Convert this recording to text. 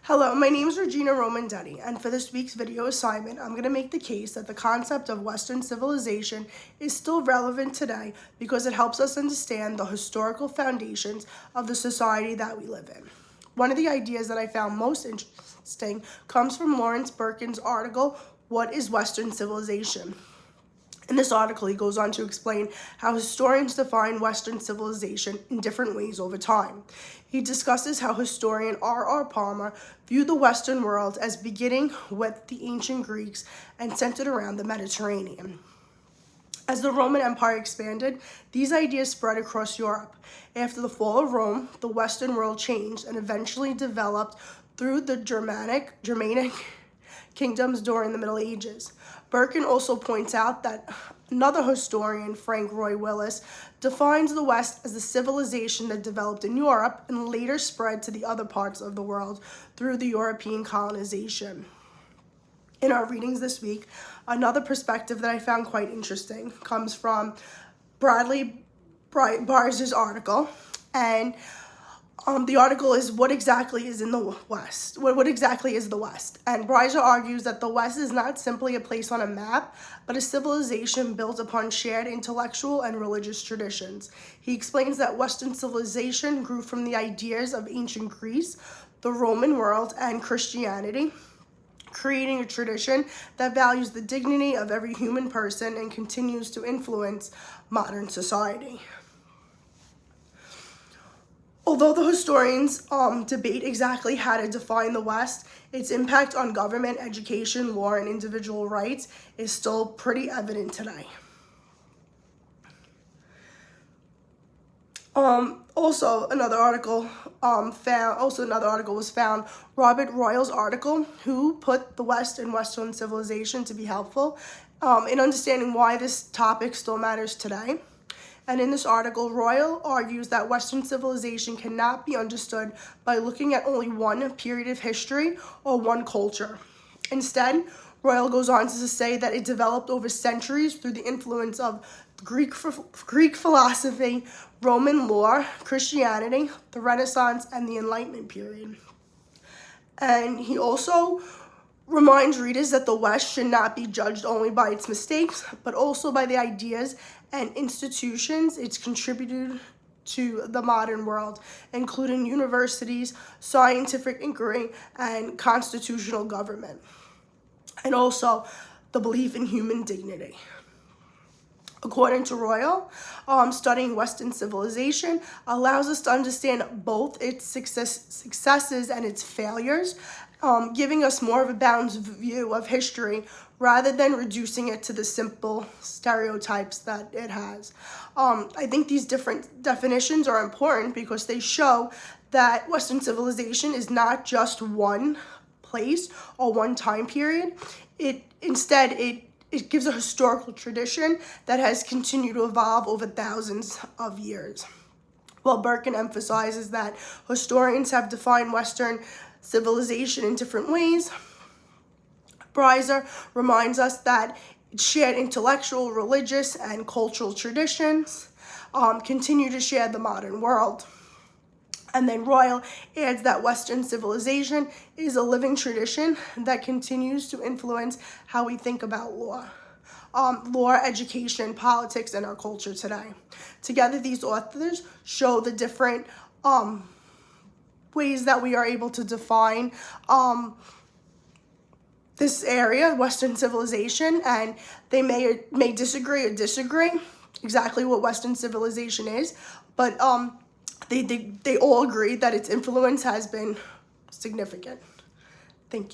Hello, my name is Regina Romandetti, and for this week's video assignment, I'm going to make the case that the concept of Western civilization is still relevant today because it helps us understand the historical foundations of the society that we live in. One of the ideas that I found most interesting comes from Lawrence Berken's article, What is Western Civilization? In this article, he goes on to explain how historians define Western civilization in different ways over time. He discusses how historian R.R. Palmer viewed the Western world as beginning with the ancient Greeks and centered around the Mediterranean. As the Roman Empire expanded, these ideas spread across Europe. After the fall of Rome, the Western world changed and eventually developed through the Germanic kingdoms during the Middle Ages. Berken also points out that another historian, Frank Roy Willis, defines the West as the civilization that developed in Europe and later spread to the other parts of the world through the European colonization. In our readings this week, another perspective that I found quite interesting comes from Bradley Barzer's article, and the article is What exactly is in the West? What exactly is the West? And Breiser argues that the West is not simply a place on a map, but a civilization built upon shared intellectual and religious traditions. He explains that Western civilization grew from the ideas of ancient Greece, the Roman world, and Christianity, creating a tradition that values the dignity of every human person and continues to influence modern society. Although the historians debate exactly how to define the West, its impact on government, education, law, and individual rights is still pretty evident today. Also another article was found, Robert Royal's article, who put the West and Western civilization to be helpful in understanding why this topic still matters today. And in this article, Royal argues that Western civilization cannot be understood by looking at only one period of history or one culture. Instead, Royal goes on to say that it developed over centuries through the influence of Greek philosophy, Roman law, Christianity, the Renaissance, and the Enlightenment period. And he also reminds readers that the West should not be judged only by its mistakes, but also by the ideas and institutions it's contributed to the modern world, including universities, scientific inquiry, and constitutional government, and also the belief in human dignity. According to Royal, studying Western civilization allows us to understand both its successes and its failures, giving us more of a balanced view of history rather than reducing it to the simple stereotypes that it has. I think these different definitions are important because they show that Western civilization is not just one place or one time period. It gives a historical tradition that has continued to evolve over thousands of years. While Berken emphasizes that historians have defined Western civilization in different ways, Breiser reminds us that shared intellectual, religious, and cultural traditions continue to share the modern world. And then Royal adds that Western civilization is a living tradition that continues to influence how we think about law, education, politics, and our culture today. Together, these authors show the different ways that we are able to define this area, Western civilization, and they may disagree exactly what Western civilization is, but they all agree that its influence has been significant.